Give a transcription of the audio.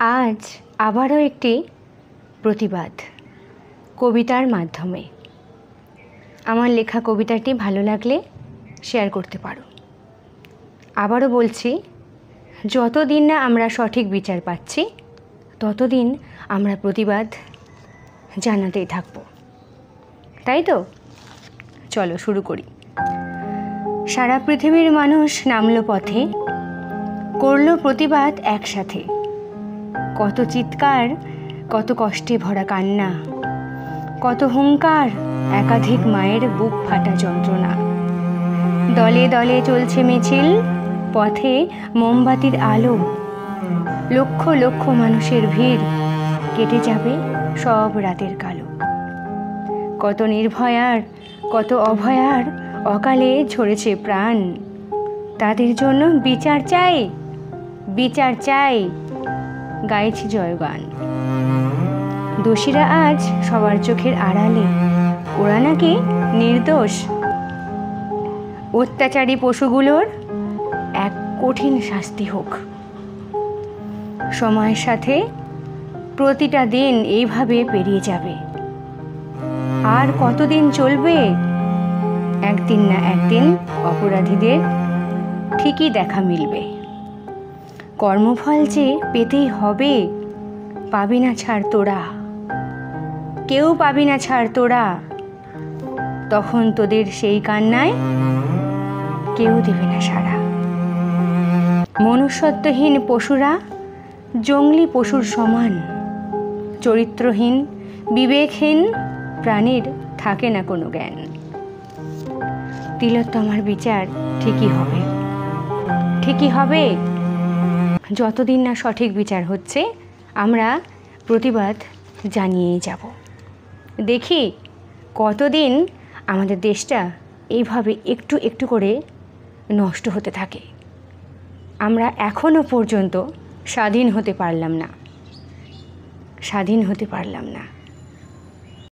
আজ আবারও একটি প্রতিবাদ কবিতার মাধ্যমে। আমার লেখা কবিতাটি ভালো লাগলে শেয়ার করতে পারো। আবারও বলছি, যতদিন না আমরা সঠিক বিচার পাচ্ছি ততদিন আমরা প্রতিবাদ জানাতেই থাকব, তাই তো? চলো শুরু করি। সারা পৃথিবীর মানুষ নামলো পথে, করলো প্রতিবাদ একসাথে। কত চিৎকার, কত কষ্টে ভরা কান্না, কত হুঙ্কার, একাধিক মায়ের বুক ফাটা যন্ত্রণা। দলে দলে চলছে মিছিল, পথে মোমবাতির আলো। লক্ষ লক্ষ মানুষের ভিড়, কেটে যাবে সব রাতের কালো। কত নির্ভয়ার, কত অভয়ার অকালে ঝরেছে প্রাণ। তাদের জন্য বিচার চাই, বিচার চাই, গাইছি জয়গান। দোষীরা আজ সবার চোখের আড়ালে, ওরা নাকি নির্দোষ। অত্যাচারী পশুগুলোর এক কঠিন শাস্তি হোক। সময়ের সাথে প্রতিটা দিন এইভাবে পেরিয়ে যাবে। আর কতদিন চলবে? একদিন না একদিন অপরাধীদের ঠিকই দেখা মিলবে। কর্মফল যে পেতেই হবে, পাবি না ছাড় তোরা, কেউ পাবি না ছাড় তোরা। তখন তোদের সেই কান্নায় কেউ দেবে না সাড়া। মনুষ্যত্বহীন পশুরা জংলি পশুর সমান। চরিত্রহীন, বিবেকহীন প্রাণীর থাকে না কোনো জ্ঞান। তিলোত্তমার বিচার ঠিকই হবে, ঠিকই হবে। যতদিন না সঠিক বিচার হচ্ছে আমরা প্রতিবাদ জানিয়েই যাব। দেখি কতদিন আমাদের দেশটা এইভাবে একটু একটু করে নষ্ট হতে থাকে। আমরা এখনো পর্যন্ত স্বাধীন হতে পারলাম না, স্বাধীন হতে পারলাম না।